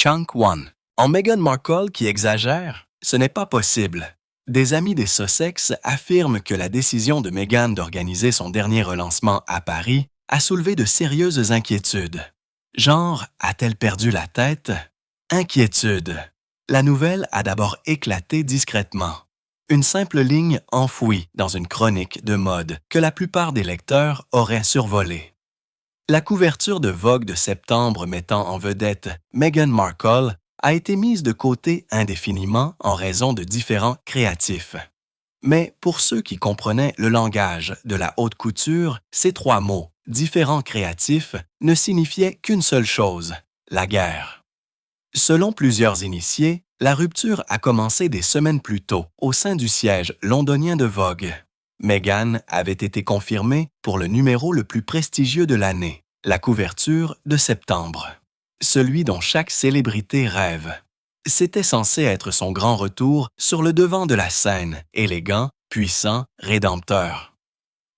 Chunk One. En Meghan Markle qui exagère, ce n'est pas possible. Des amis des Sussex affirment que la décision de Meghan d'organiser son dernier relancement à Paris a soulevé de sérieuses inquiétudes. Genre, a-t-elle perdu la tête? Inquiétude. La nouvelle a d'abord éclaté discrètement. Une simple ligne enfouie dans une chronique de mode que la plupart des lecteurs auraient survolée. La couverture de Vogue de septembre mettant en vedette Meghan Markle a été mise de côté indéfiniment en raison de différents créatifs. Mais pour ceux qui comprenaient le langage de la haute couture, ces trois mots, différents créatifs, ne signifiaient qu'une seule chose, la guerre. Selon plusieurs initiés, la rupture a commencé des semaines plus tôt au sein du siège londonien de Vogue. Meghan avait été confirmée pour le numéro le plus prestigieux de l'année, la couverture de septembre. Celui dont chaque célébrité rêve. C'était censé être son grand retour sur le devant de la scène, élégant, puissant, rédempteur.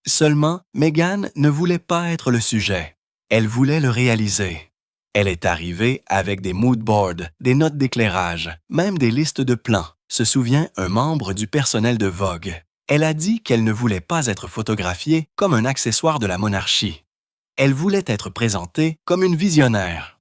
Seulement, Meghan ne voulait pas être le sujet. Elle voulait le réaliser. Elle est arrivée avec des mood boards, des notes d'éclairage, même des listes de plans, se souvient un membre du personnel de Vogue. Elle a dit qu'elle ne voulait pas être photographiée comme un accessoire de la monarchie. Elle voulait être présentée comme une visionnaire.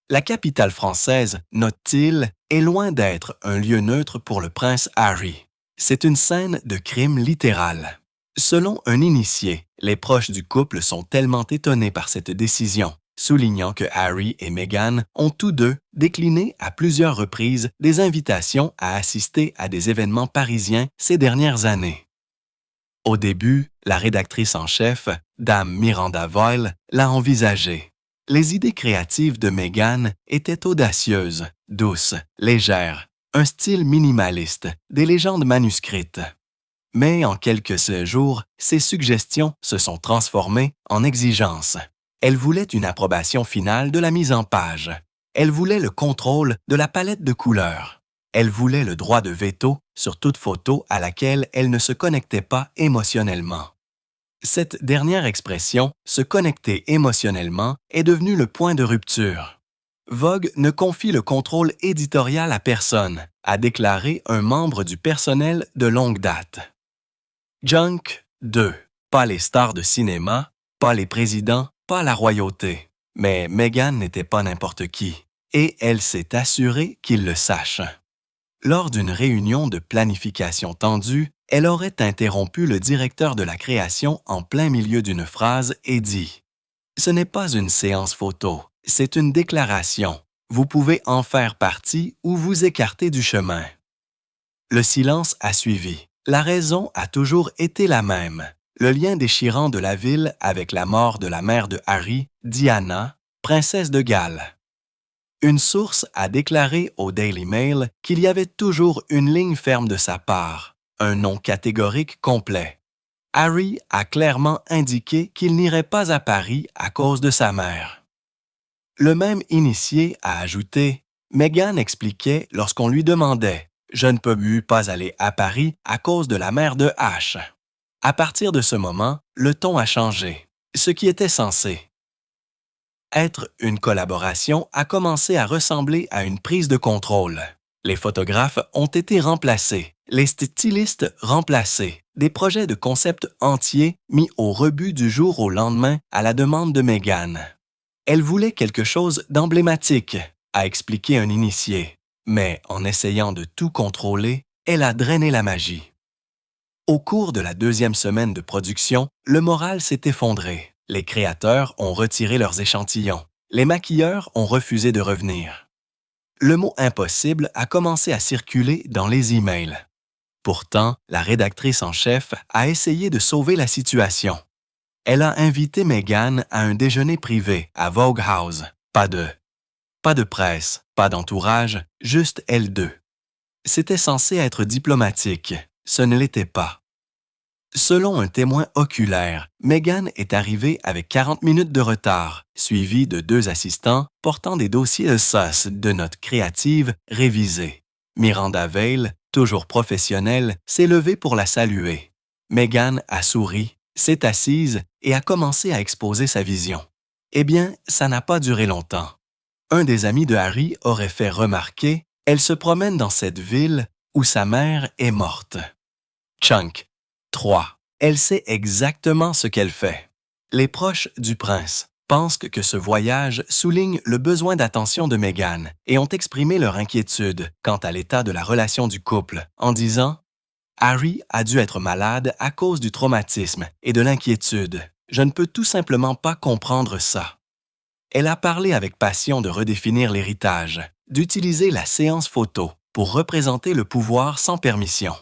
La capitale française, note-t-il, est loin d'être un lieu neutre pour le prince Harry. C'est une scène de crime littéral. Selon un initié, les proches du couple sont tellement étonnés par cette décision, soulignant que Harry et Meghan ont tous deux décliné à plusieurs reprises des invitations à assister à des événements parisiens ces dernières années. Au début, la rédactrice en chef, Dame Miranda Boyle, l'a envisagé. Les idées créatives de Meghan étaient audacieuses, douces, légères, un style minimaliste, des légendes manuscrites. Mais en quelques jours, ces suggestions se sont transformées en exigences. Elle voulait une approbation finale de la mise en page. Elle voulait le contrôle de la palette de couleurs. Elle voulait le droit de veto sur toute photo à laquelle elle ne se connectait pas émotionnellement. Cette dernière expression, se connecter émotionnellement, est devenue le point de rupture. Vogue ne confie le contrôle éditorial à personne, a déclaré un membre du personnel de longue date. Junk 2. Pas les stars de cinéma, pas les présidents, pas la royauté. Mais Meghan n'était pas n'importe qui, et elle s'est assurée qu'il le sache. Lors d'une réunion de planification tendue, elle aurait interrompu le directeur de la création en plein milieu d'une phrase et dit « Ce n'est pas une séance photo, c'est une déclaration. Vous pouvez en faire partie ou vous écarter du chemin. » Le silence a suivi. La raison a toujours été la même. Le lien déchirant de la ville avec la mort de la mère de Harry, Diana, princesse de Galles. Une source a déclaré au Daily Mail qu'il y avait toujours une ligne ferme de sa part, un non catégorique complet. Harry a clairement indiqué qu'il n'irait pas à Paris à cause de sa mère. Le même initié a ajouté « Meghan expliquait lorsqu'on lui demandait « Je ne peux pas aller à Paris à cause de la mère de H. » À partir de ce moment, le ton a changé, ce qui était censé être une collaboration a commencé à ressembler à une prise de contrôle. Les photographes ont été remplacés, les stylistes remplacés, des projets de concept entiers mis au rebut du jour au lendemain à la demande de Meghan. Elle voulait quelque chose d'emblématique, a expliqué un initié, mais en essayant de tout contrôler, elle a drainé la magie. Au cours de la deuxième semaine de production, le moral s'est effondré. Les créateurs ont retiré leurs échantillons. Les maquilleurs ont refusé de revenir. Le mot « impossible » a commencé à circuler dans les emails. Pourtant, la rédactrice en chef a essayé de sauver la situation. Elle a invité Meghan à un déjeuner privé à Vogue House. Pas de presse, pas d'entourage, juste elles deux. C'était censé être diplomatique. Ce ne l'était pas. Selon un témoin oculaire, Meghan est arrivée avec 40 minutes de retard, suivie de 2 assistants portant des dossiers de notes créatives révisés. Miranda Boyle, toujours professionnelle, s'est levée pour la saluer. Meghan a souri, s'est assise et a commencé à exposer sa vision. Eh bien, ça n'a pas duré longtemps. Un des amis de Harry aurait fait remarquer « Elle se promène dans cette ville où sa mère est morte. » Chunk. 3. Elle sait exactement ce qu'elle fait. Les proches du prince pensent que ce voyage souligne le besoin d'attention de Meghan et ont exprimé leur inquiétude quant à l'état de la relation du couple en disant « Harry a dû être malade à cause du traumatisme et de l'inquiétude. Je ne peux tout simplement pas comprendre ça. » Elle a parlé avec passion de redéfinir l'héritage, d'utiliser la séance photo pour représenter le pouvoir sans permission.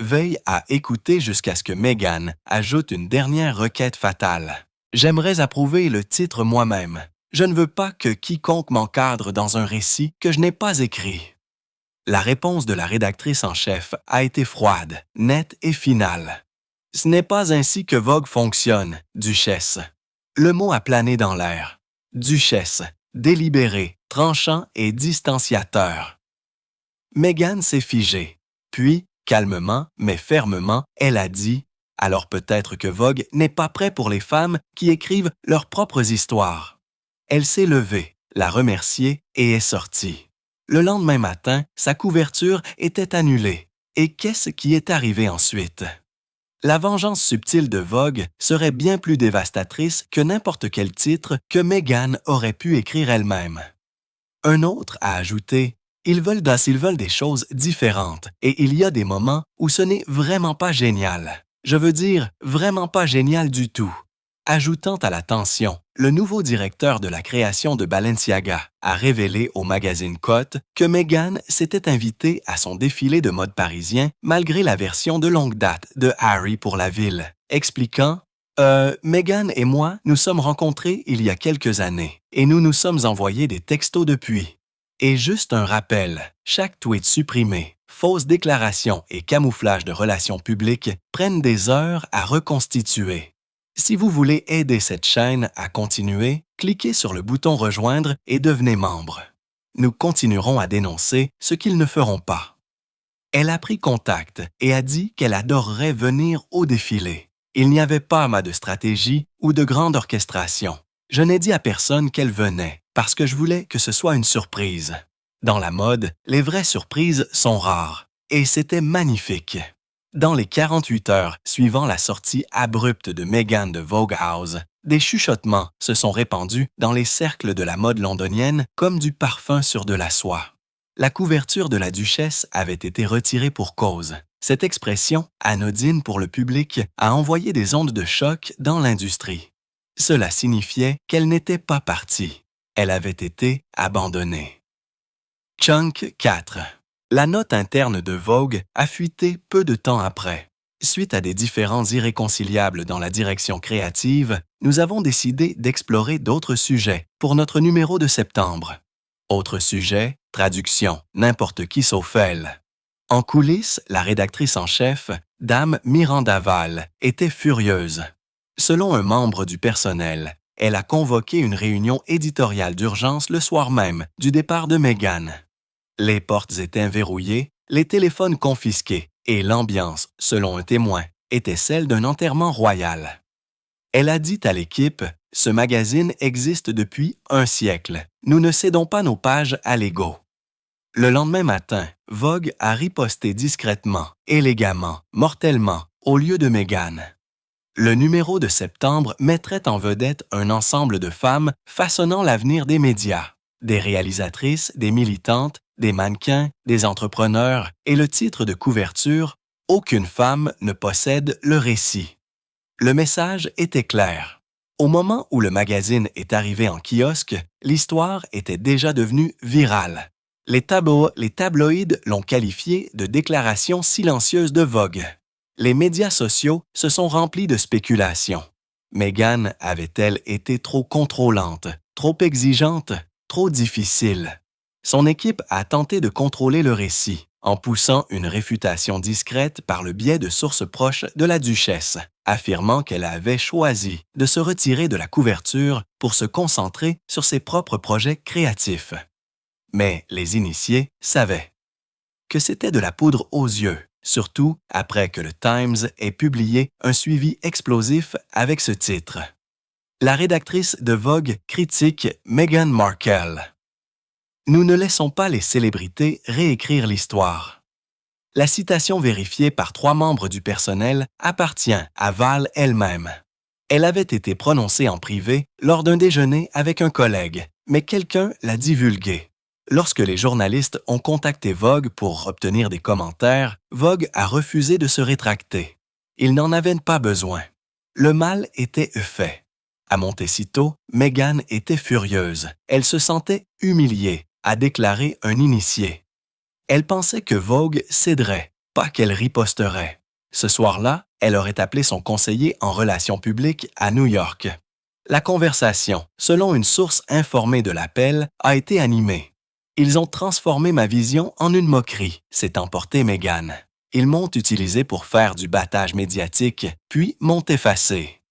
Veille à écouter jusqu'à ce que Meghan ajoute une dernière requête fatale. « J'aimerais approuver le titre moi-même. Je ne veux pas que quiconque m'encadre dans un récit que je n'ai pas écrit. » La réponse de la rédactrice en chef a été froide, nette et finale. « Ce n'est pas ainsi que Vogue fonctionne, Duchesse. » Le mot a plané dans l'air. Duchesse, délibéré, tranchant et distanciateur. Meghan s'est figée, puis, calmement mais fermement, elle a dit « Alors peut-être que Vogue n'est pas prêt pour les femmes qui écrivent leurs propres histoires. » Elle s'est levée, l'a remercié et est sortie. Le lendemain matin, sa couverture était annulée. Et qu'est-ce qui est arrivé ensuite? La vengeance subtile de Vogue serait bien plus dévastatrice que n'importe quel titre que Meghan aurait pu écrire elle-même. Un autre a ajouté « Ils veulent des choses différentes et il y a des moments où ce n'est vraiment pas génial. Je veux dire, vraiment pas génial du tout. » Ajoutant à la tension, le nouveau directeur de la création de Balenciaga a révélé au magazine Cote que Meghan s'était invitée à son défilé de mode parisien malgré la version de longue date de Harry pour la ville, expliquant « Meghan et moi nous sommes rencontrés il y a quelques années et nous nous sommes envoyés des textos depuis. » Et juste un rappel, chaque tweet supprimé, fausse déclaration et camouflage de relations publiques prennent des heures à reconstituer. Si vous voulez aider cette chaîne à continuer, cliquez sur le bouton « Rejoindre » et devenez membre. Nous continuerons à dénoncer ce qu'ils ne feront pas. Elle a pris contact et a dit qu'elle adorerait venir au défilé. Il n'y avait pas de stratégie ou de grande orchestration. Je n'ai dit à personne qu'elle venait parce que je voulais que ce soit une surprise. Dans la mode, les vraies surprises sont rares et c'était magnifique. Dans les 48 heures suivant la sortie abrupte de Meghan de Vogue House, des chuchotements se sont répandus dans les cercles de la mode londonienne comme du parfum sur de la soie. La couverture de la duchesse avait été retirée pour cause. Cette expression, anodine pour le public, a envoyé des ondes de choc dans l'industrie. Cela signifiait qu'elle n'était pas partie. Elle avait été abandonnée. Chunk 4. La note interne de Vogue a fuité peu de temps après. Suite à des différends irréconciliables dans la direction créative, nous avons décidé d'explorer d'autres sujets pour notre numéro de septembre. Autre sujet, traduction, n'importe qui sauf elle. En coulisses, la rédactrice en chef, Dame Miranda Valle, était furieuse. Selon un membre du personnel, elle a convoqué une réunion éditoriale d'urgence le soir même du départ de Meghan. Les portes étaient verrouillées, les téléphones confisqués et l'ambiance, selon un témoin, était celle d'un enterrement royal. Elle a dit à l'équipe « Ce magazine existe depuis un siècle. Nous ne cédons pas nos pages à l'ego. » Le lendemain matin, Vogue a riposté discrètement, élégamment, mortellement, au lieu de Meghan. Le numéro de septembre mettrait en vedette un ensemble de femmes façonnant l'avenir des médias. Des réalisatrices, des militantes, des mannequins, des entrepreneurs et le titre de couverture « Aucune femme ne possède le récit ». Le message était clair. Au moment où le magazine est arrivé en kiosque, l'histoire était déjà devenue virale. Les tabloïds l'ont qualifié de déclaration silencieuse de Vogue. Les médias sociaux se sont remplis de spéculations. Meghan avait-elle été trop contrôlante, trop exigeante, trop difficile? Son équipe a tenté de contrôler le récit, en poussant une réfutation discrète par le biais de sources proches de la duchesse, affirmant qu'elle avait choisi de se retirer de la couverture pour se concentrer sur ses propres projets créatifs. Mais les initiés savaient que c'était de la poudre aux yeux, surtout après que le Times ait publié un suivi explosif avec ce titre. La rédactrice de Vogue critique Meghan Markle. Nous ne laissons pas les célébrités réécrire l'histoire. La citation vérifiée par 3 membres du personnel appartient à Val elle-même. Elle avait été prononcée en privé lors d'un déjeuner avec un collègue, mais quelqu'un l'a divulguée. Lorsque les journalistes ont contacté Vogue pour obtenir des commentaires, Vogue a refusé de se rétracter. Il n'en avait pas besoin. Le mal était fait. À Montecito, Meghan était furieuse. Elle se sentait humiliée, a déclaré un initié. Elle pensait que Vogue céderait, pas qu'elle riposterait. Ce soir-là, elle aurait appelé son conseiller en relations publiques à New York. La conversation, selon une source informée de l'appel, a été animée. Ils ont transformé ma vision en une moquerie, s'est emporté Meghan. Ils m'ont utilisé pour faire du battage médiatique, puis m'ont effacé.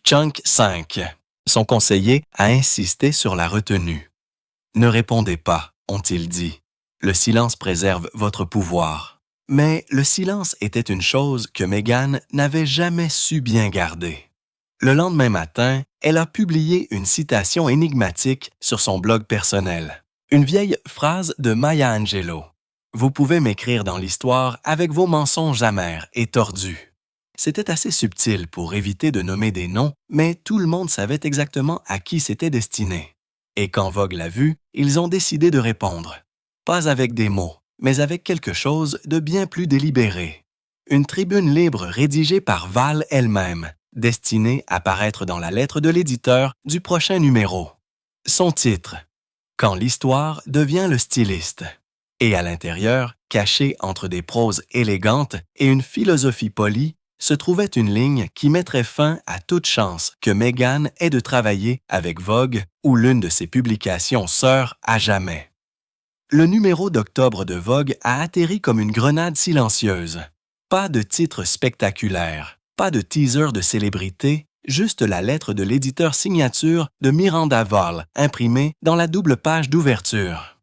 Chunk 5. Son conseiller a insisté sur la retenue. Ne répondez pas, ont-ils dit. Le silence préserve votre pouvoir. Mais le silence était une chose que Meghan n'avait jamais su bien garder. Le lendemain matin, elle a publié une citation énigmatique sur son blog personnel. Une vieille phrase de Maya Angelou. Vous pouvez m'écrire dans l'histoire avec vos mensonges amers et tordus. C'était assez subtil pour éviter de nommer des noms, mais tout le monde savait exactement à qui c'était destiné. Et quand Vogue l'a vu, ils ont décidé de répondre. Pas avec des mots, mais avec quelque chose de bien plus délibéré. Une tribune libre rédigée par Val elle-même, destinée à paraître dans la lettre de l'éditeur du prochain numéro. Son titre, Quand l'histoire devient le styliste. Et à l'intérieur, caché entre des proses élégantes et une philosophie polie, se trouvait une ligne qui mettrait fin à toute chance que Meghan ait de travailler avec Vogue ou l'une de ses publications sœurs à jamais. Le numéro d'octobre de Vogue a atterri comme une grenade silencieuse. Pas de titre spectaculaire, pas de teaser de célébrité, juste la lettre de l'éditeur signature de Miranda Vall, imprimée dans la double page d'ouverture.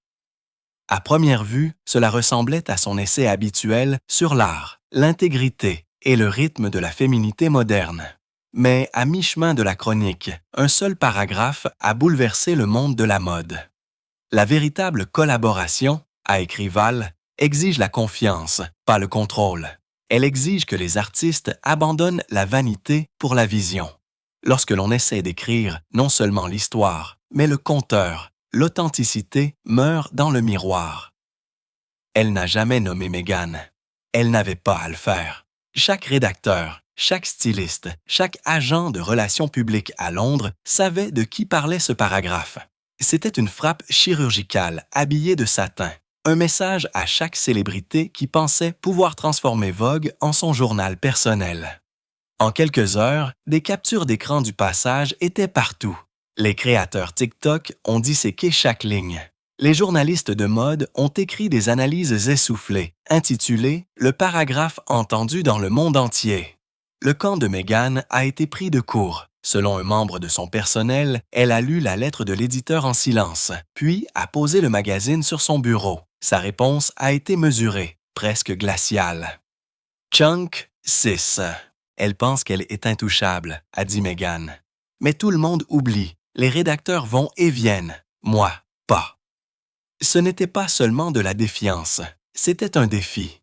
À première vue, cela ressemblait à son essai habituel sur l'art, l'intégrité et le rythme de la féminité moderne. Mais à mi-chemin de la chronique, un seul paragraphe a bouleversé le monde de la mode. La véritable collaboration, a écrit Val, exige la confiance, pas le contrôle. Elle exige que les artistes abandonnent la vanité pour la vision. Lorsque l'on essaie d'écrire non seulement l'histoire, mais le conteur, l'authenticité meurt dans le miroir. Elle n'a jamais nommé Meghan. Elle n'avait pas à le faire. Chaque rédacteur, chaque styliste, chaque agent de relations publiques à Londres savait de qui parlait ce paragraphe. C'était une frappe chirurgicale habillée de satin, un message à chaque célébrité qui pensait pouvoir transformer Vogue en son journal personnel. En quelques heures, des captures d'écran du passage étaient partout. Les créateurs TikTok ont disséqué chaque ligne. Les journalistes de mode ont écrit des analyses essoufflées, intitulées « Le paragraphe entendu dans le monde entier ». Le camp de Meghan a été pris de court. Selon un membre de son personnel, elle a lu la lettre de l'éditeur en silence, puis a posé le magazine sur son bureau. Sa réponse a été mesurée, presque glaciale. Chunk 6. Elle pense qu'elle est intouchable, a dit Meghan. Mais tout le monde oublie. Les rédacteurs vont et viennent. Moi, pas. Ce n'était pas seulement de la défiance, c'était un défi.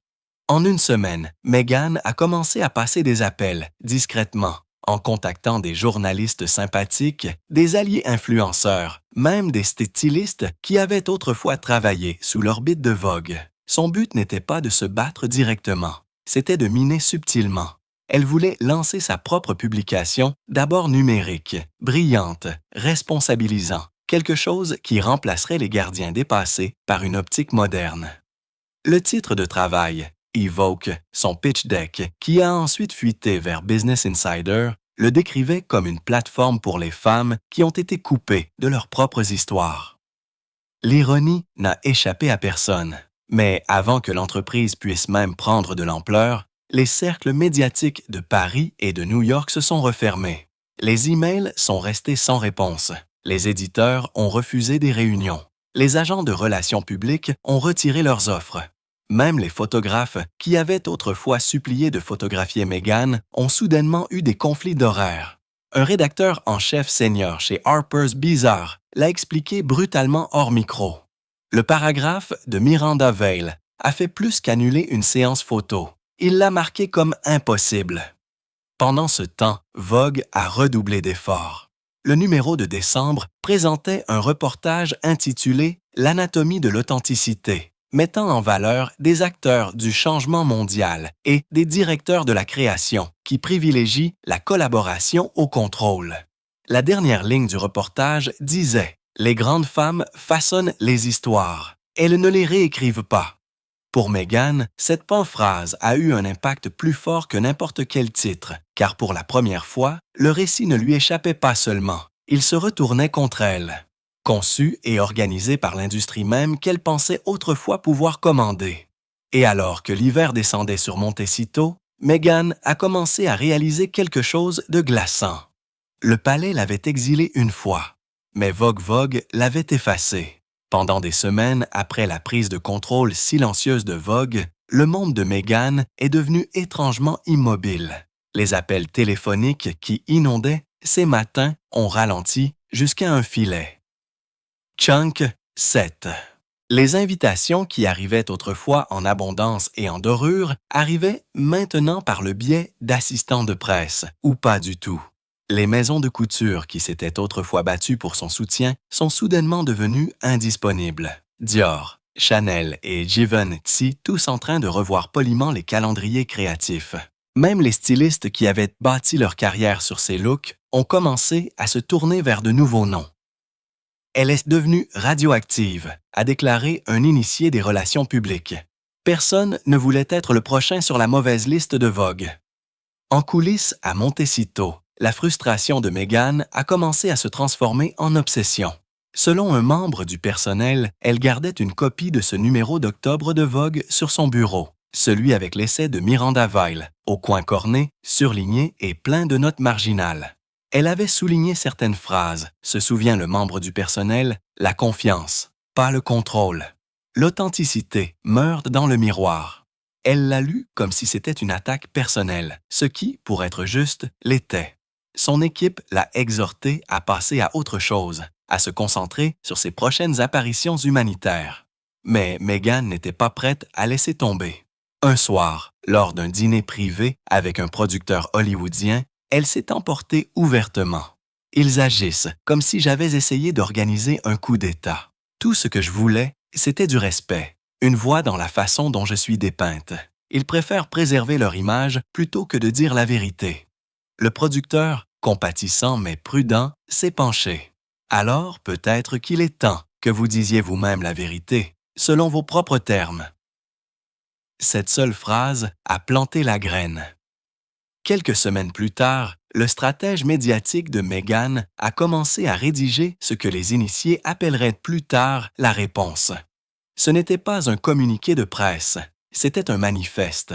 En une semaine, Meghan a commencé à passer des appels, discrètement, en contactant des journalistes sympathiques, des alliés influenceurs, même des stylistes qui avaient autrefois travaillé sous l'orbite de Vogue. Son but n'était pas de se battre directement, c'était de miner subtilement. Elle voulait lancer sa propre publication, d'abord numérique, brillante, responsabilisant, quelque chose qui remplacerait les gardiens dépassés par une optique moderne. Le titre de travail, Evoke, son pitch deck, qui a ensuite fuité vers Business Insider, le décrivait comme une plateforme pour les femmes qui ont été coupées de leurs propres histoires. L'ironie n'a échappé à personne, mais avant que l'entreprise puisse même prendre de l'ampleur, les cercles médiatiques de Paris et de New York se sont refermés. Les emails sont restés sans réponse. Les éditeurs ont refusé des réunions. Les agents de relations publiques ont retiré leurs offres. Même les photographes, qui avaient autrefois supplié de photographier Meghan, ont soudainement eu des conflits d'horaires. Un rédacteur en chef senior chez Harper's Bazaar l'a expliqué brutalement hors micro. Le paragraphe de Miranda Vail a fait plus qu'annuler une séance photo. Il l'a marqué comme impossible. Pendant ce temps, Vogue a redoublé d'efforts. Le numéro de décembre présentait un reportage intitulé « L'anatomie de l'authenticité », mettant en valeur des acteurs du changement mondial et des directeurs de la création qui privilégient la collaboration au contrôle. La dernière ligne du reportage disait « Les grandes femmes façonnent les histoires. Elles ne les réécrivent pas. » Pour Meghan, cette phrase a eu un impact plus fort que n'importe quel titre, car pour la première fois, le récit ne lui échappait pas seulement, il se retournait contre elle. Conçu et organisé par l'industrie même qu'elle pensait autrefois pouvoir commander. Et alors que l'hiver descendait sur Montecito, Meghan a commencé à réaliser quelque chose de glaçant. Le palais l'avait exilée une fois, mais Vogue l'avait effacée. Pendant des semaines après la prise de contrôle silencieuse de Vogue, le monde de Meghan est devenu étrangement immobile. Les appels téléphoniques qui inondaient ces matins ont ralenti jusqu'à un filet. Chunk 7. Les invitations qui arrivaient autrefois en abondance et en dorure arrivaient maintenant par le biais d'assistants de presse, ou pas du tout. Les maisons de couture qui s'étaient autrefois battues pour son soutien sont soudainement devenues indisponibles. Dior, Chanel et Givenchy tous en train de revoir poliment les calendriers créatifs. Même les stylistes qui avaient bâti leur carrière sur ces looks ont commencé à se tourner vers de nouveaux noms. Elle est devenue radioactive, a déclaré un initié des relations publiques. Personne ne voulait être le prochain sur la mauvaise liste de Vogue. En coulisses à Montecito, la frustration de Meghan a commencé à se transformer en obsession. Selon un membre du personnel, elle gardait une copie de ce numéro d'octobre de Vogue sur son bureau, celui avec l'essai de Miranda Vail, au coin corné, surligné et plein de notes marginales. Elle avait souligné certaines phrases, se souvient le membre du personnel, la confiance, pas le contrôle. L'authenticité meurt dans le miroir. Elle l'a lu comme si c'était une attaque personnelle, ce qui, pour être juste, l'était. Son équipe l'a exhorté à passer à autre chose, à se concentrer sur ses prochaines apparitions humanitaires. Mais Meghan n'était pas prête à laisser tomber. Un soir, lors d'un dîner privé avec un producteur hollywoodien, elle s'est emportée ouvertement. Ils agissent comme si j'avais essayé d'organiser un coup d'État. Tout ce que je voulais, c'était du respect, une voix dans la façon dont je suis dépeinte. Ils préfèrent préserver leur image plutôt que de dire la vérité. Le producteur, compatissant mais prudent, s'est penché. Alors, peut-être qu'il est temps que vous disiez vous-même la vérité, selon vos propres termes. Cette seule phrase a planté la graine. Quelques semaines plus tard, le stratège médiatique de Meghan a commencé à rédiger ce que les initiés appelleraient plus tard la réponse. Ce n'était pas un communiqué de presse, c'était un manifeste.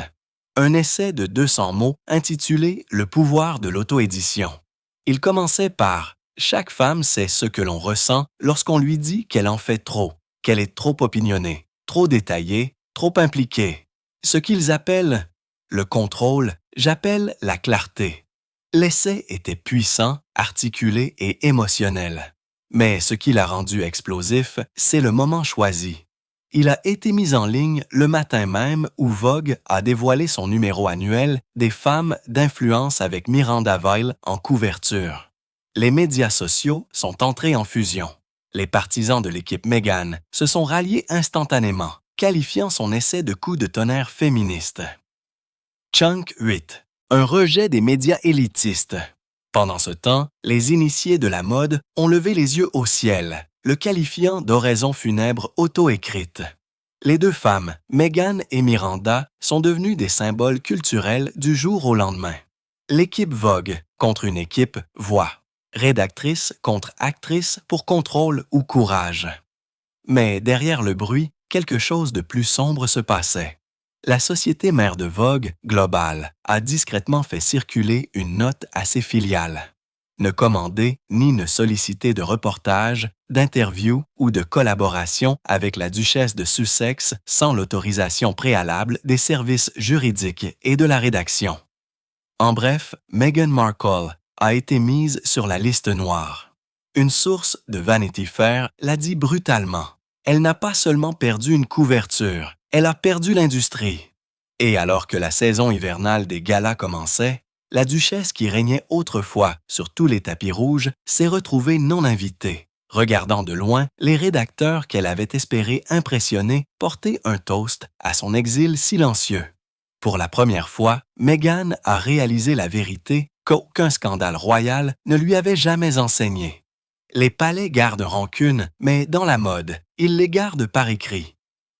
Un essai de 200 mots intitulé « Le pouvoir de l'auto-édition ». Il commençait par « Chaque femme sait ce que l'on ressent lorsqu'on lui dit qu'elle en fait trop, qu'elle est trop opinionnée, trop détaillée, trop impliquée. Ce qu'ils appellent le contrôle, j'appelle la clarté. » L'essai était puissant, articulé et émotionnel. Mais ce qui l'a rendu explosif, c'est le moment choisi. Il a été mis en ligne le matin même où Vogue a dévoilé son numéro annuel des femmes d'influence avec Miranda Vail en couverture. Les médias sociaux sont entrés en fusion. Les partisans de l'équipe Meghan se sont ralliés instantanément, qualifiant son essai de coup de tonnerre féministe. Chunk 8. Un rejet des médias élitistes. Pendant ce temps, les initiés de la mode ont levé les yeux au ciel, le qualifiant d'oraison funèbre auto-écrite. Les deux femmes, Meghan et Miranda, sont devenues des symboles culturels du jour au lendemain. L'équipe Vogue contre une équipe Voix. Rédactrice contre actrice pour contrôle ou courage. Mais derrière le bruit, quelque chose de plus sombre se passait. La société mère de Vogue, Global, a discrètement fait circuler une note à ses filiales. Ne commander ni ne solliciter de reportages, d'interviews ou de collaboration avec la duchesse de Sussex sans l'autorisation préalable des services juridiques et de la rédaction. En bref, Meghan Markle a été mise sur la liste noire. Une source de Vanity Fair l'a dit brutalement. elle n'a pas seulement perdu une couverture, elle a perdu l'industrie. Et alors que la saison hivernale des galas commençait, la duchesse qui régnait autrefois sur tous les tapis rouges s'est retrouvée non invitée, regardant de loin les rédacteurs qu'elle avait espéré impressionner porter un toast à son exil silencieux. Pour la première fois, Meghan a réalisé la vérité qu'aucun scandale royal ne lui avait jamais enseigné. Les palais gardent rancune, mais dans la mode, ils les gardent par écrit.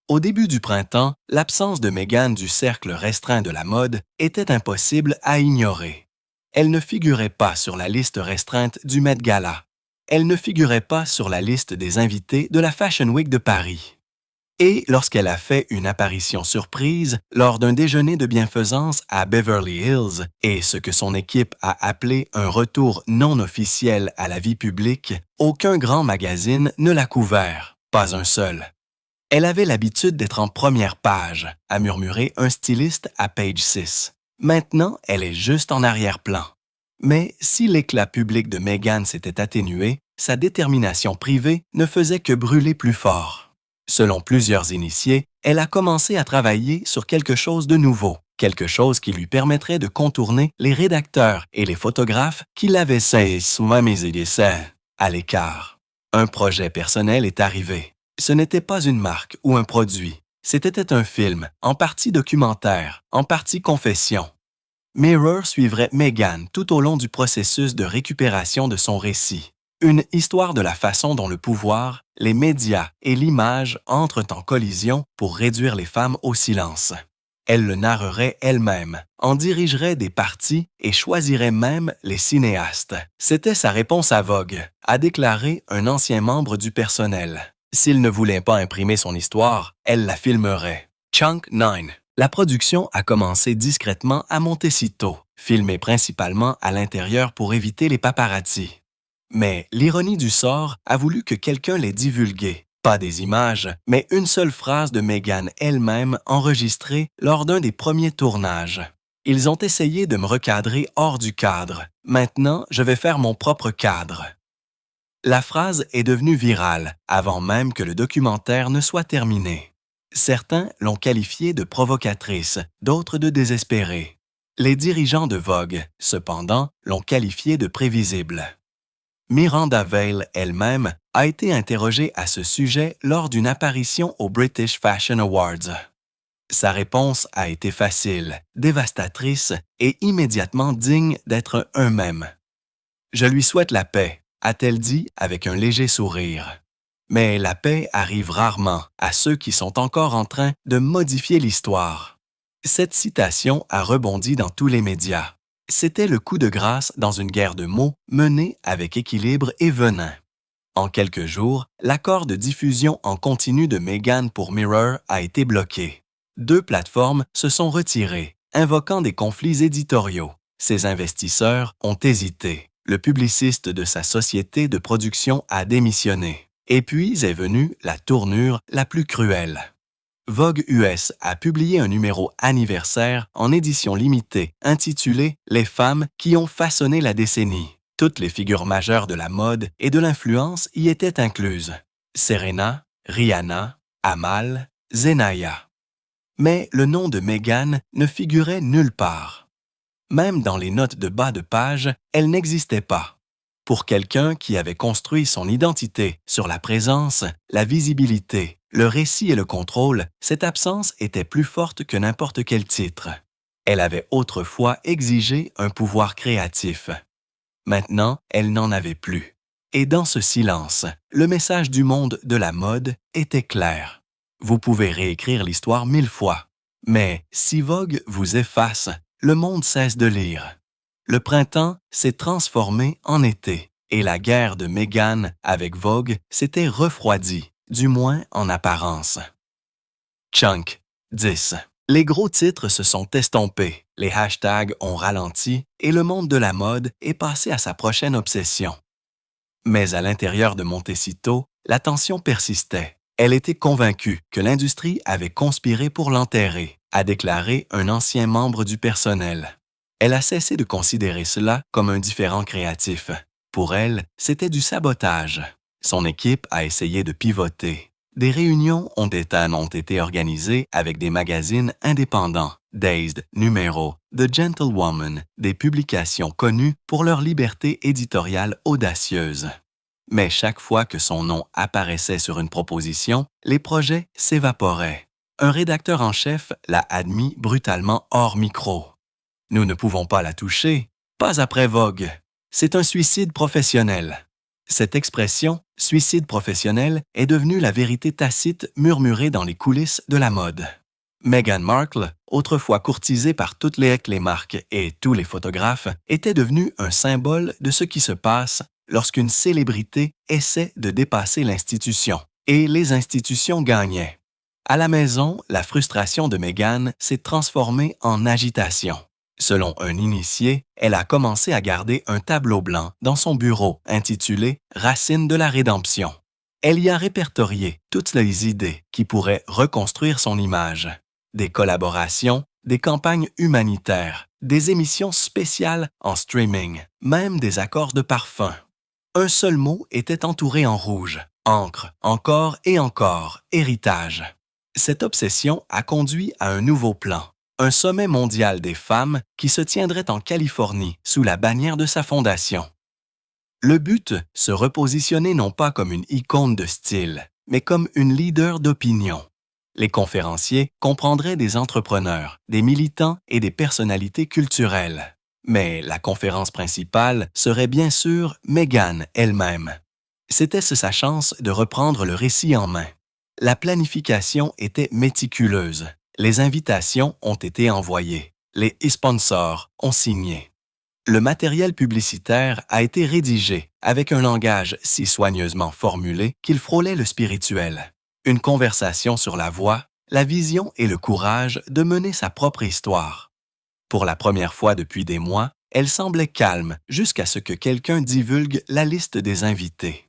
Au début du printemps, l'absence de Meghan du cercle restreint de la mode était impossible à ignorer. Elle ne figurait pas sur la liste restreinte du Met Gala. Elle ne figurait pas sur la liste des invités de la Fashion Week de Paris. Et lorsqu'elle a fait une apparition surprise lors d'un déjeuner de bienfaisance à Beverly Hills et ce que son équipe a appelé un retour non officiel à la vie publique, aucun grand magazine ne l'a couvert, pas un seul. Elle avait l'habitude d'être en première page, a murmuré un styliste à Page 6. Maintenant, elle est juste en arrière-plan. Mais si l'éclat public de Meghan s'était atténué, sa détermination privée ne faisait que brûler plus fort. Selon plusieurs initiés, elle a commencé à travailler sur quelque chose de nouveau, quelque chose qui lui permettrait de contourner les rédacteurs et les photographes qui l'avaient à l'écart. Un projet personnel est arrivé. Ce n'était pas une marque ou un produit. C'était un film, en partie documentaire, en partie confession. Mirror suivrait Meghan tout au long du processus de récupération de son récit. Une histoire de la façon dont le pouvoir, les médias et l'image entrent en collision pour réduire les femmes au silence. Elle le narrerait elle-même, en dirigerait des parties et choisirait même les cinéastes. C'était sa réponse à Vogue, a déclaré un ancien membre du personnel. S'il ne voulait pas imprimer son histoire, elle la filmerait. Chunk 9. La production a commencé discrètement à Montecito, filmée principalement à l'intérieur pour éviter les paparazzis. Mais l'ironie du sort a voulu que quelqu'un les divulgue. Pas des images, mais une seule phrase de Meghan elle-même enregistrée lors d'un des premiers tournages. Ils ont essayé de me recadrer hors du cadre. Maintenant, je vais faire mon propre cadre. La phrase est devenue virale avant même que le documentaire ne soit terminé. Certains l'ont qualifiée de provocatrice, d'autres de désespérée. Les dirigeants de Vogue, cependant, l'ont qualifiée de prévisible. Miranda Vale elle-même a été interrogée à ce sujet lors d'une apparition aux British Fashion Awards. Sa réponse a été facile, dévastatrice et immédiatement digne d'être un mème. « Je lui souhaite la paix », a-t-elle dit avec un léger sourire. Mais la paix arrive rarement à ceux qui sont encore en train de modifier l'histoire. Cette citation a rebondi dans tous les médias. C'était le coup de grâce dans une guerre de mots menée avec équilibre et venin. En quelques jours, l'accord de diffusion en continu de Meghan pour Mirror a été bloqué. 2 plateformes se sont retirées, invoquant des conflits éditoriaux. Ses investisseurs ont hésité. Le publiciste de sa société de production a démissionné. Et puis est venue la tournure la plus cruelle. Vogue US a publié un numéro anniversaire en édition limitée intitulé « Les femmes qui ont façonné la décennie ». Toutes les figures majeures de la mode et de l'influence y étaient incluses. Serena, Rihanna, Amal, Zendaya. Mais le nom de Meghan ne figurait nulle part. Même dans les notes de bas de page, elle n'existait pas. Pour quelqu'un qui avait construit son identité sur la présence, la visibilité, le récit et le contrôle, cette absence était plus forte que n'importe quel titre. Elle avait autrefois exigé un pouvoir créatif. Maintenant, elle n'en avait plus. Et dans ce silence, le message du monde de la mode était clair. Vous pouvez réécrire l'histoire 1000 fois, mais si Vogue vous efface, le monde cesse de lire. Le printemps s'est transformé en été, et la guerre de Meghan avec Vogue s'était refroidie, du moins en apparence. Chunk 10. Les gros titres se sont estompés, les hashtags ont ralenti et le monde de la mode est passé à sa prochaine obsession. Mais à l'intérieur de Montecito, la tension persistait. Elle était convaincue que l'industrie avait conspiré pour l'enterrer, a déclaré un ancien membre du personnel. Elle a cessé de considérer cela comme un différend créatif. Pour elle, c'était du sabotage. Son équipe a essayé de pivoter. Des réunions ont été organisées avec des magazines indépendants, Dazed, Numéro, The Gentlewoman, des publications connues pour leur liberté éditoriale audacieuse. Mais chaque fois que son nom apparaissait sur une proposition, les projets s'évaporaient. Un rédacteur en chef l'a admis brutalement hors micro. « Nous ne pouvons pas la toucher, pas après Vogue. C'est un suicide professionnel. » Cette expression, suicide professionnel, est devenue la vérité tacite murmurée dans les coulisses de la mode. Meghan Markle, autrefois courtisée par toutes les marques et tous les photographes, était devenue un symbole de ce qui se passe lorsqu'une célébrité essaie de dépasser l'institution, et les institutions gagnaient. À la maison, la frustration de Meghan s'est transformée en agitation. Selon un initié, elle a commencé à garder un tableau blanc dans son bureau intitulé « Racines de la rédemption ». Elle y a répertorié toutes les idées qui pourraient reconstruire son image. Des collaborations, des campagnes humanitaires, des émissions spéciales en streaming, même des accords de parfum. Un seul mot était entouré en rouge, encre, encore et encore, héritage. Cette obsession a conduit à un nouveau plan. Un sommet mondial des femmes qui se tiendrait en Californie sous la bannière de sa fondation. Le but, se repositionner non pas comme une icône de style, mais comme une leader d'opinion. Les conférenciers comprendraient des entrepreneurs, des militants et des personnalités culturelles. Mais la conférence principale serait bien sûr Meghan elle-même. C'était sa chance de reprendre le récit en main. La planification était méticuleuse. Les invitations ont été envoyées. Les sponsors ont signé. Le matériel publicitaire a été rédigé avec un langage si soigneusement formulé qu'il frôlait le spirituel. Une conversation sur la voie, la vision et le courage de mener sa propre histoire. Pour la première fois depuis des mois, elle semblait calme jusqu'à ce que quelqu'un divulgue la liste des invités.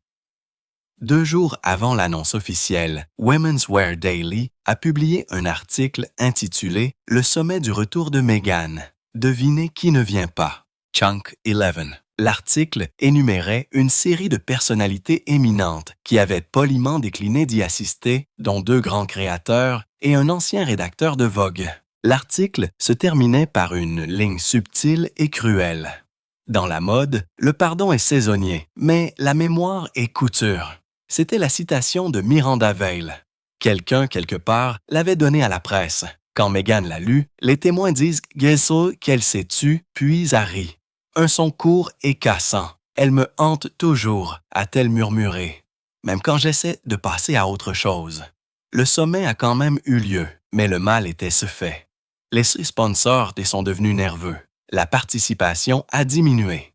2 jours avant l'annonce officielle, Women's Wear Daily a publié un article intitulé « Le sommet du retour de Meghan. Devinez qui ne vient pas. Chunk 11 ». L'article énumérait une série de personnalités éminentes qui avaient poliment décliné d'y assister, dont 2 grands créateurs et un ancien rédacteur de Vogue. L'article se terminait par une ligne subtile et cruelle. Dans la mode, le pardon est saisonnier, mais la mémoire est couture. C'était la citation de Miranda Veil. Quelqu'un, quelque part, l'avait donnée à la presse. Quand Meghan l'a lu, les témoins disent qu'elle s'est tue, puis a ri. Un son court et cassant. Elle me hante toujours, a-t-elle murmuré. Même quand j'essaie de passer à autre chose. Le sommet a quand même eu lieu, mais le mal était fait. Les sponsors sont devenus nerveux. La participation a diminué.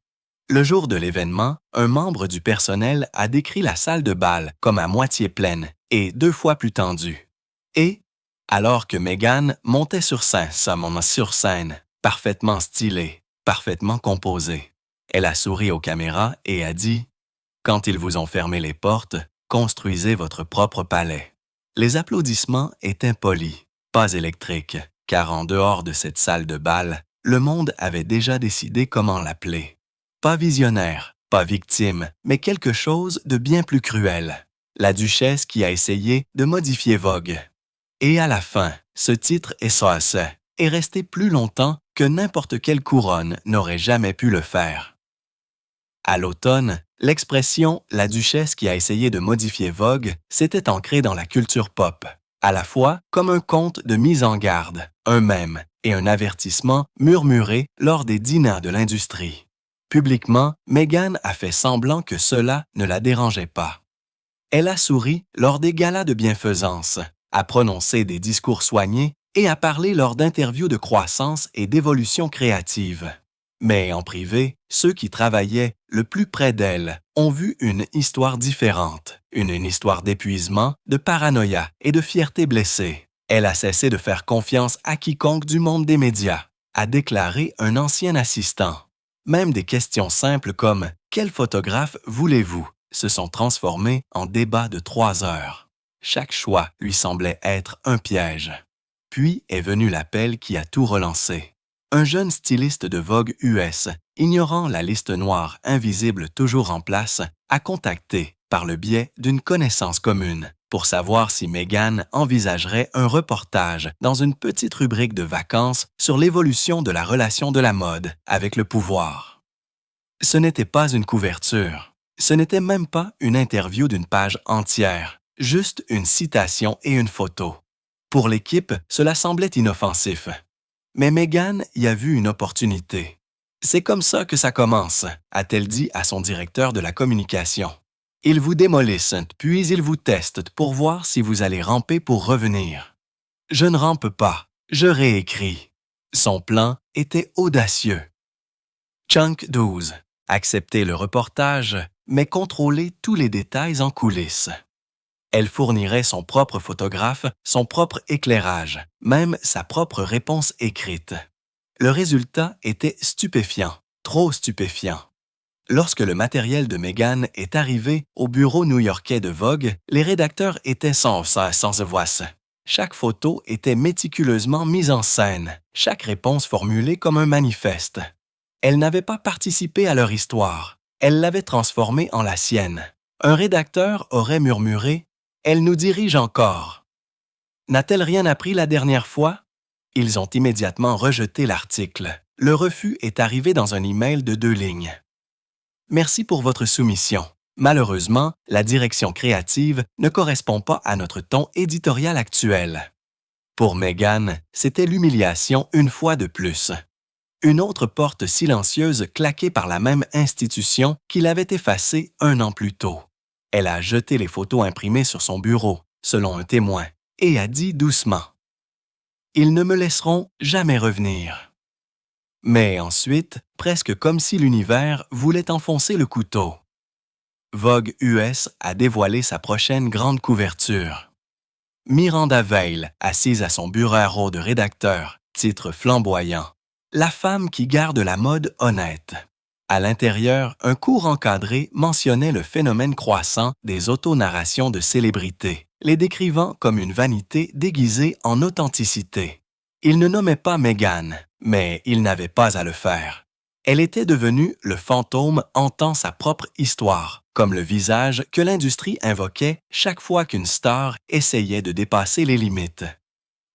Le jour de l'événement, un membre du personnel a décrit la salle de bal comme à moitié pleine et 2 fois plus tendue. Et, alors que Meghan montait sur scène, parfaitement stylée, parfaitement composée, elle a souri aux caméras et a dit « Quand ils vous ont fermé les portes, construisez votre propre palais. » Les applaudissements étaient polis, pas électriques, car en dehors de cette salle de bal, le monde avait déjà décidé comment l'appeler. Pas visionnaire, pas victime, mais quelque chose de bien plus cruel. La duchesse qui a essayé de modifier Vogue. Et à la fin, ce titre est resté plus longtemps que n'importe quelle couronne n'aurait jamais pu le faire. À l'automne, l'expression « la duchesse qui a essayé de modifier Vogue » s'était ancrée dans la culture pop, à la fois comme un conte de mise en garde, un mème et un avertissement murmuré lors des dîners de l'industrie. Publiquement, Meghan a fait semblant que cela ne la dérangeait pas. Elle a souri lors des galas de bienfaisance, a prononcé des discours soignés et a parlé lors d'interviews de croissance et d'évolution créative. Mais en privé, ceux qui travaillaient le plus près d'elle ont vu une histoire différente, une histoire d'épuisement, de paranoïa et de fierté blessée. Elle a cessé de faire confiance à quiconque du monde des médias, a déclaré un ancien assistant. Même des questions simples comme « Quel photographe voulez-vous » se sont transformées en débats de 3 heures. Chaque choix lui semblait être un piège. Puis est venu l'appel qui a tout relancé. Un jeune styliste de Vogue US, ignorant la liste noire invisible toujours en place, a contacté, par le biais d'une connaissance commune, pour savoir si Meghan envisagerait un reportage dans une petite rubrique de vacances sur l'évolution de la relation de la mode avec le pouvoir. Ce n'était pas une couverture. Ce n'était même pas une interview d'une page entière, juste une citation et une photo. Pour l'équipe, cela semblait inoffensif. Mais Meghan y a vu une opportunité. « C'est comme ça que ça commence », a-t-elle dit à son directeur de la communication. « Ils vous démolissent, puis ils vous testent pour voir si vous allez ramper pour revenir. » Je ne rampe pas, je réécris. Son plan était audacieux. Chunk 12. Accepter le reportage, mais contrôler tous les détails en coulisses. Elle fournirait son propre photographe, son propre éclairage, même sa propre réponse écrite. Le résultat était stupéfiant, trop stupéfiant. Lorsque le matériel de Meghan est arrivé au bureau new-yorkais de Vogue, les rédacteurs étaient sans voix. Chaque photo était méticuleusement mise en scène, chaque réponse formulée comme un manifeste. Elle n'avait pas participé à leur histoire, elle l'avait transformée en la sienne. Un rédacteur aurait murmuré « Elle nous dirige encore ». N'a-t-elle rien appris la dernière fois? Ils ont immédiatement rejeté l'article. Le refus est arrivé dans un email de 2 lignes. Merci pour votre soumission. Malheureusement, la direction créative ne correspond pas à notre ton éditorial actuel. Pour Meghan, c'était l'humiliation une fois de plus. Une autre porte silencieuse claquée par la même institution qui l'avait effacée 1 an plus tôt. Elle a jeté les photos imprimées sur son bureau, selon un témoin, et a dit doucement « Ils ne me laisseront jamais revenir ». Mais ensuite, presque comme si l'univers voulait enfoncer le couteau. Vogue US a dévoilé sa prochaine grande couverture. Miranda Veil, assise à son bureau de rédacteur, titre flamboyant. La femme qui garde la mode honnête. À l'intérieur, un court encadré mentionnait le phénomène croissant des autonarrations de célébrités, les décrivant comme une vanité déguisée en authenticité. Il ne nommait pas Meghan, mais il n'avait pas à le faire. Elle était devenue le fantôme hantant sa propre histoire, comme le visage que l'industrie invoquait chaque fois qu'une star essayait de dépasser les limites.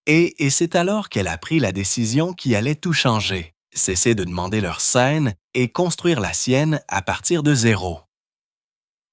Et c'est alors qu'elle a pris la décision qui allait tout changer, cesser de demander leur scène et construire la sienne à partir de zéro.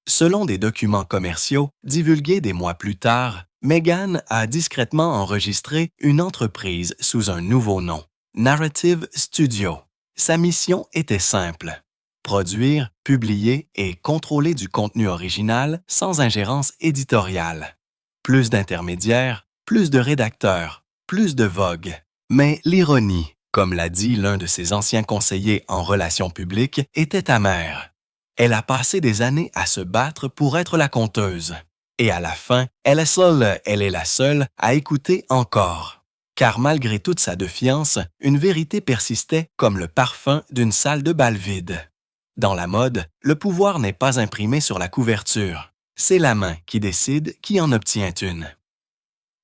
Selon des documents commerciaux divulgués des mois plus tard, Meghan a discrètement enregistré une entreprise sous un nouveau nom, Narrative Studio. Sa mission était simple: produire, publier et contrôler du contenu original sans ingérence éditoriale. Plus d'intermédiaires, plus de rédacteurs, plus de vogue. Mais l'ironie, comme l'a dit l'un de ses anciens conseillers en relations publiques, était amère. Elle a passé des années à se battre pour être la conteuse. Et à la fin, elle est la seule à écouter encore. Car malgré toute sa défiance, une vérité persistait comme le parfum d'une salle de bal vide. Dans la mode, le pouvoir n'est pas imprimé sur la couverture. C'est la main qui décide qui en obtient une.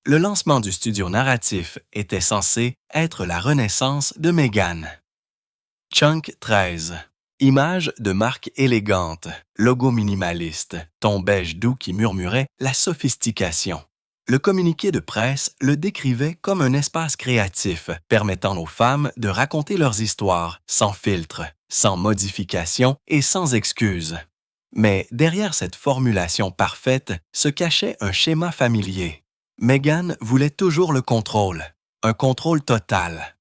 Le lancement du studio narratif était censé être la renaissance de Meghan. Chunk 13. Image de marque élégante, logo minimaliste, ton beige doux qui murmurait la sophistication. Le communiqué de presse le décrivait comme un espace créatif permettant aux femmes de raconter leurs histoires sans filtre, sans modification et sans excuse. Mais derrière cette formulation parfaite se cachait un schéma familier. Meghan voulait toujours le contrôle, un contrôle total.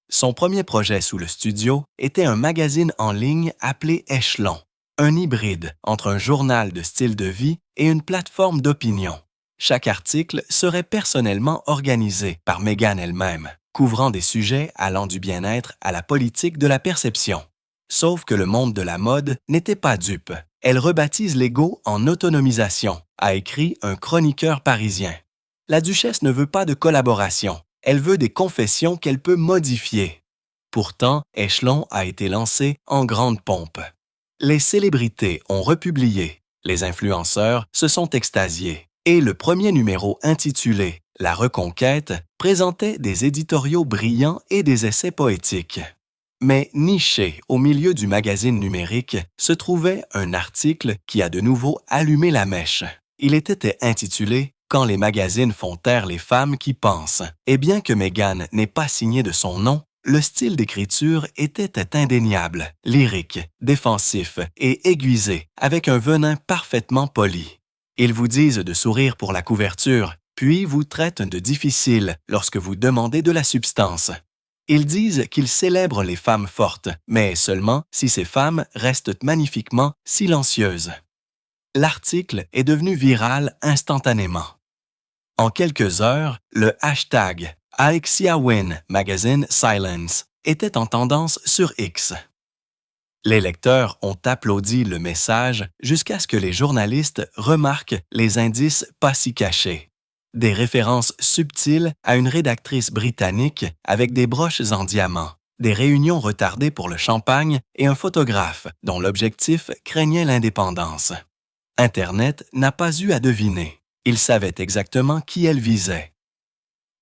Son premier projet sous le studio était un magazine en ligne appelé Échelon, un hybride entre un journal de style de vie et une plateforme d'opinion. Chaque article serait personnellement organisé par Meghan elle-même, couvrant des sujets allant du bien-être à la politique de la perception. Sauf que le monde de la mode n'était pas dupe. Elle rebaptise l'ego en autonomisation, a écrit un chroniqueur parisien. La duchesse ne veut pas de collaboration. Elle veut des confessions qu'elle peut modifier. Pourtant, Échelon a été lancé en grande pompe. Les célébrités ont republié, les influenceurs se sont extasiés, et le premier numéro intitulé « La Reconquête » présentait des éditoriaux brillants et des essais poétiques. Mais niché au milieu du magazine numérique se trouvait un article qui a de nouveau allumé la mèche. Il était intitulé « quand les magazines font taire les femmes qui pensent. Et bien que Meghan n'ait pas signé de son nom, le style d'écriture était indéniable, lyrique, défensif et aiguisé, avec un venin parfaitement poli. Ils vous disent de sourire pour la couverture, puis vous traitent de difficile lorsque vous demandez de la substance. Ils disent qu'ils célèbrent les femmes fortes, mais seulement si ces femmes restent magnifiquement silencieuses. L'article est devenu viral instantanément. En quelques heures, le hashtag Alexia Wynne Magazine Silence était en tendance sur X. Les lecteurs ont applaudi le message jusqu'à ce que les journalistes remarquent les indices pas si cachés. Des références subtiles à une rédactrice britannique avec des broches en diamant, des réunions retardées pour le champagne et un photographe dont l'objectif craignait l'indépendance. Internet n'a pas eu à deviner. Il savait exactement qui elle visait.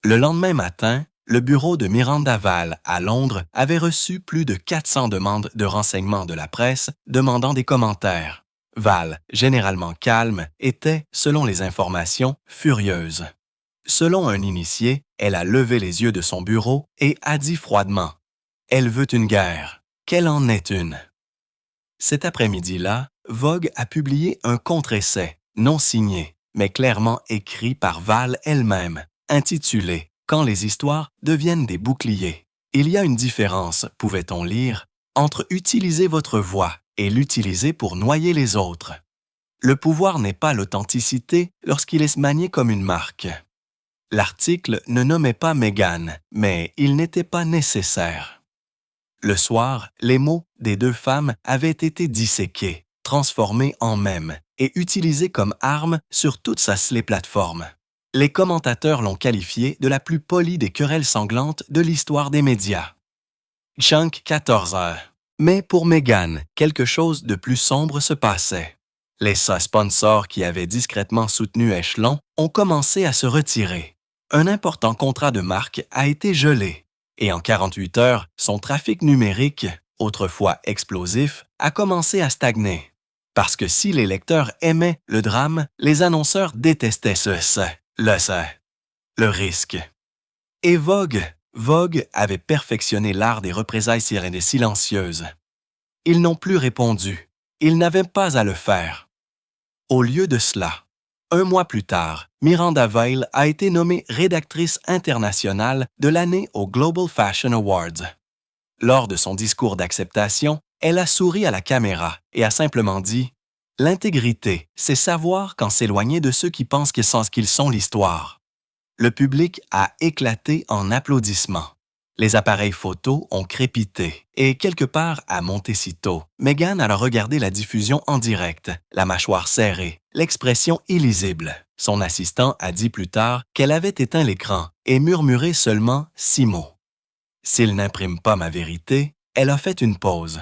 Le lendemain matin, le bureau de Miranda Valle à Londres avait reçu plus de 400 demandes de renseignements de la presse demandant des commentaires. Valle, généralement calme, était, selon les informations, furieuse. Selon un initié, elle a levé les yeux de son bureau et a dit froidement « Elle veut une guerre. Qu'elle en est une. » Cet après-midi-là, Vogue a publié un contre-essai, non signé, mais clairement écrit par Valle elle-même, intitulé « Quand les histoires deviennent des boucliers ». Il y a une différence, pouvait-on lire, entre utiliser votre voix et l'utiliser pour noyer les autres. Le pouvoir n'est pas l'authenticité lorsqu'il est manié comme une marque. L'article ne nommait pas Meghan, mais il n'était pas nécessaire. Le soir, les mots des deux femmes avaient été disséqués, transformés en mèmes et utilisés comme arme sur toutes les plateformes. Les commentateurs l'ont qualifié de la plus polie des querelles sanglantes de l'histoire des médias. Chunk 14 heures. Mais pour Meghan, quelque chose de plus sombre se passait. Les sponsors qui avaient discrètement soutenu Echelon ont commencé à se retirer. Un important contrat de marque a été gelé. Et en 48 heures, son trafic numérique, autrefois explosif, a commencé à stagner. Parce que si les lecteurs aimaient le drame, les annonceurs détestaient le risque. Et Vogue avait perfectionné l'art des représailles silencieuses. Ils n'ont plus répondu. Ils n'avaient pas à le faire. Au lieu de cela, un mois plus tard, Miranda Valle a été nommée rédactrice internationale de l'année aux Global Fashion Awards. Lors de son discours d'acceptation, elle a souri à la caméra et a simplement dit « L'intégrité, c'est savoir quand s'éloigner de ceux qui pensent qu'ils sont l'histoire. » Le public a éclaté en applaudissements. Les appareils photos ont crépité et quelque part à Montecito, Meghan a regardé la diffusion en direct, la mâchoire serrée, l'expression illisible. Son assistant a dit plus tard qu'elle avait éteint l'écran et murmuré seulement 6 mots. « S'il n'imprime pas ma vérité, elle a fait une pause.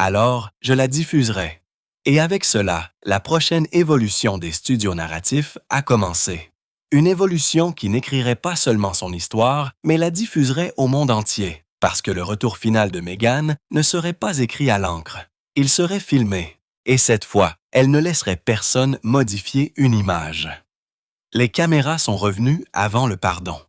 Alors, je la diffuserai. » Et avec cela, la prochaine évolution des studios narratifs a commencé. Une évolution qui n'écrirait pas seulement son histoire, mais la diffuserait au monde entier, parce que le retour final de Meghan ne serait pas écrit à l'encre. Il serait filmé, et cette fois, elle ne laisserait personne modifier une image. Les caméras sont revenues avant le pardon.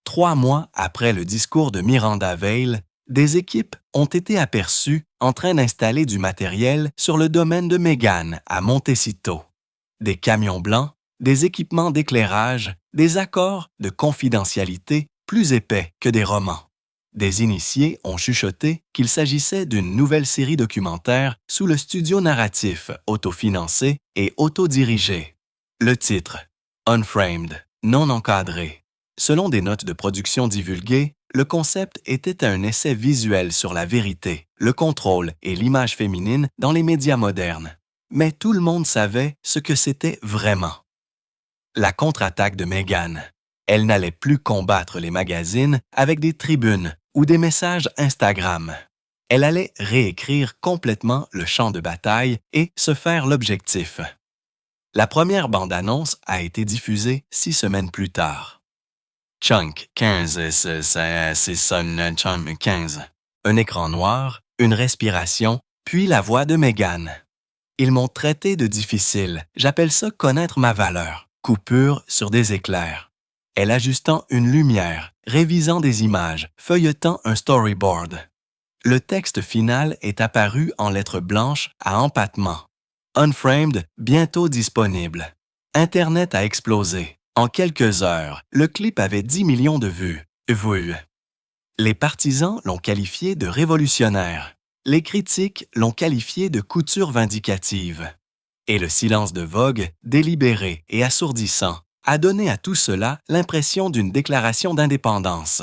3 mois après le discours de Miranda Valle, des équipes ont été aperçues en train d'installer du matériel sur le domaine de Meghan à Montecito. Des camions blancs, des équipements d'éclairage, des accords de confidentialité plus épais que des romans. Des initiés ont chuchoté qu'il s'agissait d'une nouvelle série documentaire sous le studio narratif autofinancé et autodirigé. Le titre, Unframed, non encadré. Selon des notes de production divulguées, le concept était un essai visuel sur la vérité, le contrôle et l'image féminine dans les médias modernes. Mais tout le monde savait ce que c'était vraiment. La contre-attaque de Meghan. Elle n'allait plus combattre les magazines avec des tribunes ou des messages Instagram. Elle allait réécrire complètement le champ de bataille et se faire l'objectif. La première bande-annonce a été diffusée 6 semaines plus tard. Chunk 15, c'est ça, Chunk 15. Un écran noir, une respiration, puis la voix de Meghan. Ils m'ont traité de difficile. J'appelle ça connaître ma valeur. coupures sur des éclairs. Elle ajustant une lumière, révisant des images, feuilletant un storyboard. Le texte final est apparu en lettres blanches à empattement. Unframed, bientôt disponible. Internet a explosé. En quelques heures, le clip avait 10 millions de vues. Les partisans l'ont qualifié de révolutionnaire. Les critiques l'ont qualifié de couture vindicative. Et le silence de Vogue, délibéré et assourdissant, a donné à tout cela l'impression d'une déclaration d'indépendance.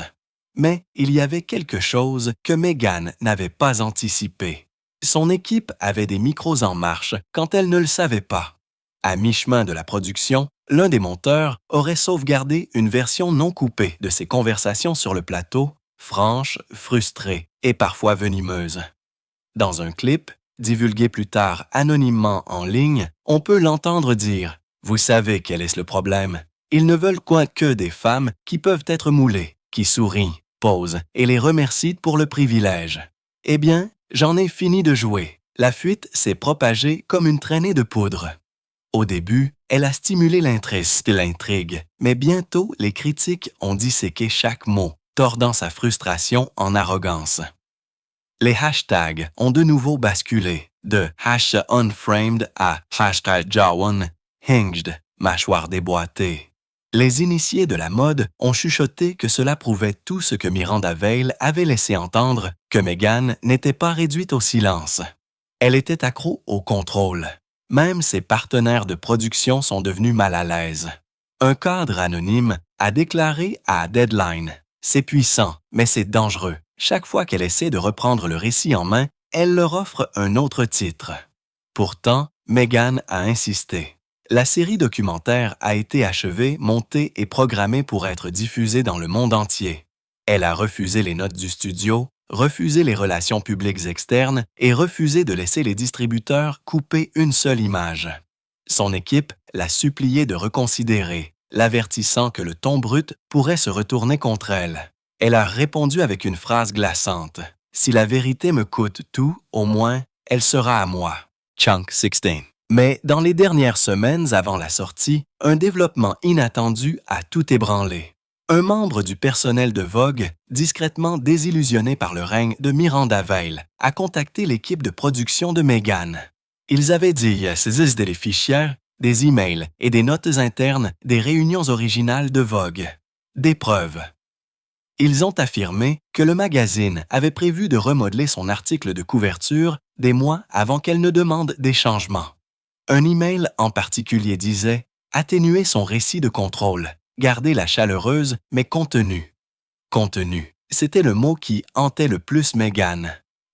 Mais il y avait quelque chose que Meghan n'avait pas anticipé. Son équipe avait des micros en marche quand elle ne le savait pas. À mi-chemin de la production, l'un des monteurs aurait sauvegardé une version non coupée de ses conversations sur le plateau, franches, frustrées et parfois venimeuses. Dans un clip, divulgué plus tard anonymement en ligne, on peut l'entendre dire « Vous savez quel est le problème. Ils ne veulent quoi que des femmes qui peuvent être moulées, qui sourient, posent et les remercient pour le privilège. Eh bien, j'en ai fini de jouer. La fuite s'est propagée comme une traînée de poudre. » Au début, elle a stimulé l'intrigue, mais bientôt les critiques ont disséqué chaque mot, tordant sa frustration en arrogance. Les hashtags ont de nouveau basculé, de #unframed à #jawan, hinged, mâchoire déboîtée. Les initiés de la mode ont chuchoté que cela prouvait tout ce que Miranda Vail avait laissé entendre, que Meghan n'était pas réduite au silence. Elle était accro au contrôle. Même ses partenaires de production sont devenus mal à l'aise. Un cadre anonyme a déclaré à Deadline « C'est puissant, mais c'est dangereux. Chaque fois qu'elle essaie de reprendre le récit en main, elle leur offre un autre titre. » Pourtant, Meghan a insisté. La série documentaire a été achevée, montée et programmée pour être diffusée dans le monde entier. Elle a refusé les notes du studio, refusé les relations publiques externes et refusé de laisser les distributeurs couper une seule image. Son équipe l'a supplié de reconsidérer, l'avertissant que le ton brut pourrait se retourner contre elle. Elle a répondu avec une phrase glaçante. « Si la vérité me coûte tout, au moins, elle sera à moi. » Chunk 16. Mais dans les dernières semaines avant la sortie, un développement inattendu a tout ébranlé. Un membre du personnel de Vogue, discrètement désillusionné par le règne de Miranda Vail, a contacté l'équipe de production de Meghan. Ils avaient dit saisir des fichiers, des emails et des notes internes des réunions originales de Vogue. Des preuves. Ils ont affirmé que le magazine avait prévu de remodeler son article de couverture des mois avant qu'elle ne demande des changements. Un email en particulier disait « Atténuer son récit de contrôle, garder la chaleureuse mais contenue. » Contenu, c'était le mot qui hantait le plus Meghan.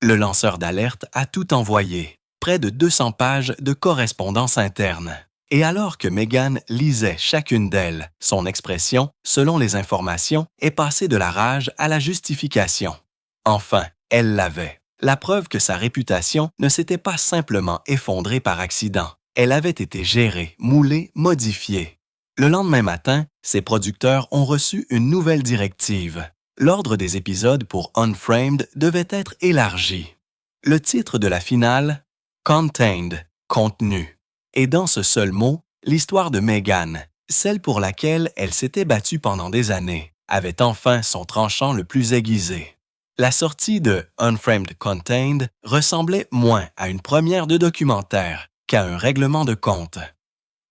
Le lanceur d'alerte a tout envoyé, près de 200 pages de correspondance interne. Et alors que Meghan lisait chacune d'elles, son expression, selon les informations, est passée de la rage à la justification. Enfin, elle l'avait. La preuve que sa réputation ne s'était pas simplement effondrée par accident. Elle avait été gérée, moulée, modifiée. Le lendemain matin, ses producteurs ont reçu une nouvelle directive. L'ordre des épisodes pour Unframed devait être élargi. Le titre de la finale, Contained, contenu. Et dans ce seul mot, l'histoire de Meghan, celle pour laquelle elle s'était battue pendant des années, avait enfin son tranchant le plus aiguisé. La sortie de Unframed Contained ressemblait moins à une première de documentaire qu'à un règlement de compte.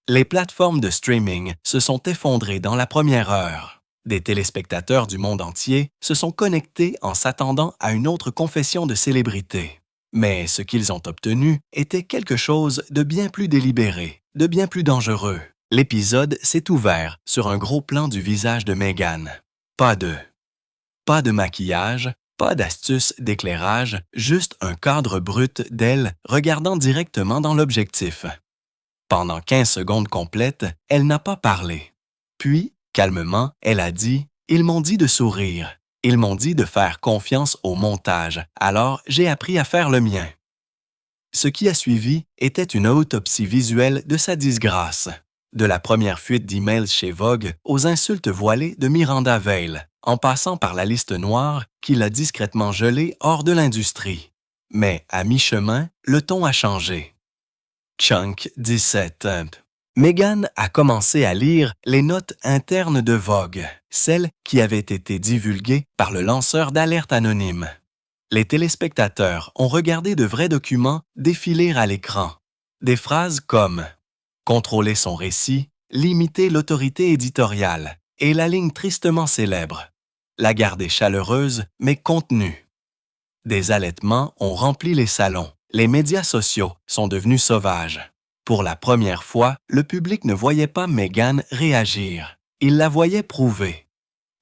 Les plateformes de streaming se sont effondrées dans la première heure. Des téléspectateurs du monde entier se sont connectés en s'attendant à une autre confession de célébrité. Mais ce qu'ils ont obtenu était quelque chose de bien plus délibéré, de bien plus dangereux. L'épisode s'est ouvert sur un gros plan du visage de Meghan. Pas de maquillage, pas d'astuce d'éclairage, juste un cadre brut d'elle regardant directement dans l'objectif. Pendant 15 secondes complètes, elle n'a pas parlé. Puis, calmement, elle a dit « Ils m'ont dit de sourire. Ils m'ont dit de faire confiance au montage, alors j'ai appris à faire le mien. » Ce qui a suivi était une autopsie visuelle de sa disgrâce. De la première fuite d'emails chez Vogue aux insultes voilées de Miranda Vail, en passant par la liste noire qui l'a discrètement gelée hors de l'industrie. Mais à mi-chemin, le ton a changé. Chunk 17. Meghan a commencé à lire les notes internes de Vogue, celles qui avaient été divulguées par le lanceur d'alerte anonyme. Les téléspectateurs ont regardé de vrais documents défiler à l'écran. Des phrases comme « contrôler son récit »,« limiter l'autorité éditoriale » et la ligne tristement célèbre « la garder chaleureuse mais contenue ». Des allaitements ont rempli les salons. Les médias sociaux sont devenus sauvages. Pour la première fois, le public ne voyait pas Meghan réagir. Il la voyait prouver.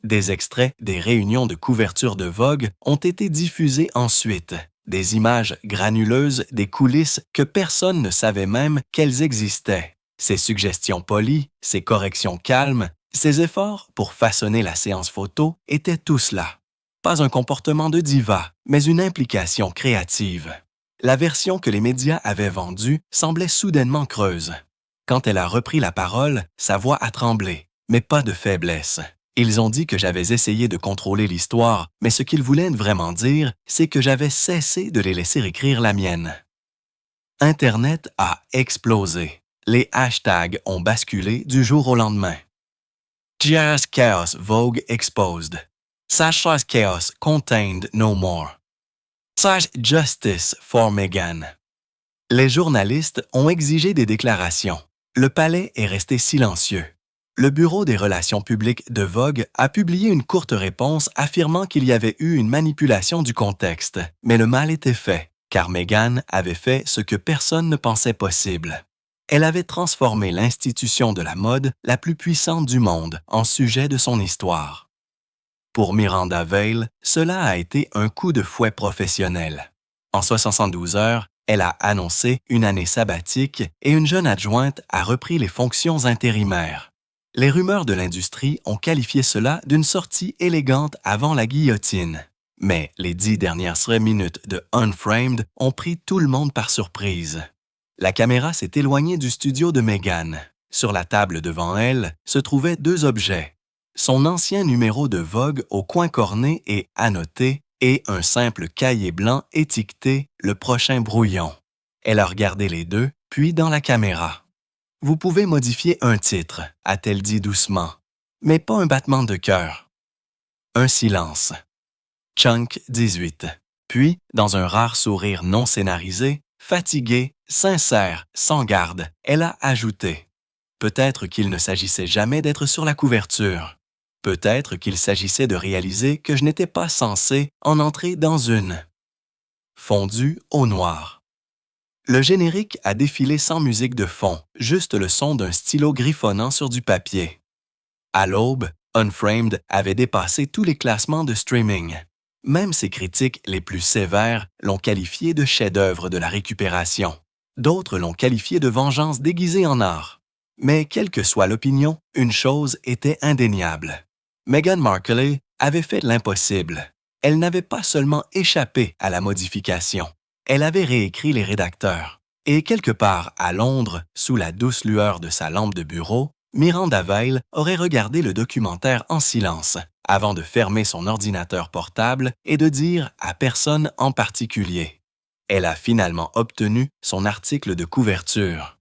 Des extraits des réunions de couverture de Vogue ont été diffusés ensuite. Des images granuleuses des coulisses que personne ne savait même qu'elles existaient. Ses suggestions polies, ses corrections calmes, ses efforts pour façonner la séance photo étaient tous là. Pas un comportement de diva, mais une implication créative. La version que les médias avaient vendue semblait soudainement creuse. Quand elle a repris la parole, sa voix a tremblé, mais pas de faiblesse. Ils ont dit que j'avais essayé de contrôler l'histoire, mais ce qu'ils voulaient vraiment dire, c'est que j'avais cessé de les laisser écrire la mienne. Internet a explosé. Les hashtags ont basculé du jour au lendemain. Just Chaos Vogue exposed. Sasha's chaos contained no more. Justice for Meghan. Les journalistes ont exigé des déclarations. Le palais est resté silencieux. Le Bureau des relations publiques de Vogue a publié une courte réponse affirmant qu'il y avait eu une manipulation du contexte, mais le mal était fait, car Meghan avait fait ce que personne ne pensait possible. Elle avait transformé l'institution de la mode la plus puissante du monde en sujet de son histoire. Pour Miranda Vail, cela a été un coup de fouet professionnel. En 72 heures, elle a annoncé une année sabbatique et une jeune adjointe a repris les fonctions intérimaires. Les rumeurs de l'industrie ont qualifié cela d'une sortie élégante avant la guillotine. Mais les 10 dernières minutes de Unframed ont pris tout le monde par surprise. La caméra s'est éloignée du studio de Meghan. Sur la table devant elle se trouvaient 2 objets. Son ancien numéro de Vogue au coin corné et annoté et un simple cahier blanc étiqueté « Le prochain brouillon ». Elle a regardé les deux, puis dans la caméra. « Vous pouvez modifier un titre », a-t-elle dit doucement, « mais pas un battement de cœur. » Un silence. Chunk 18. Puis, dans un rare sourire non scénarisé, fatigué, sincère, sans garde, elle a ajouté « Peut-être qu'il ne s'agissait jamais d'être sur la couverture. Peut-être qu'il s'agissait de réaliser que je n'étais pas censé en entrer dans une. » Fondu au noir. Le générique a défilé sans musique de fond, juste le son d'un stylo griffonnant sur du papier. À l'aube, Unframed avait dépassé tous les classements de streaming. Même ses critiques les plus sévères l'ont qualifié de chef-d'œuvre de la récupération. D'autres l'ont qualifié de vengeance déguisée en art. Mais quelle que soit l'opinion, une chose était indéniable. Meghan Markle avait fait l'impossible. Elle n'avait pas seulement échappé à la modification, elle avait réécrit les rédacteurs. Et quelque part à Londres, sous la douce lueur de sa lampe de bureau, Miranda Vail aurait regardé le documentaire en silence, avant de fermer son ordinateur portable et de dire à personne en particulier. Elle a finalement obtenu son article de couverture.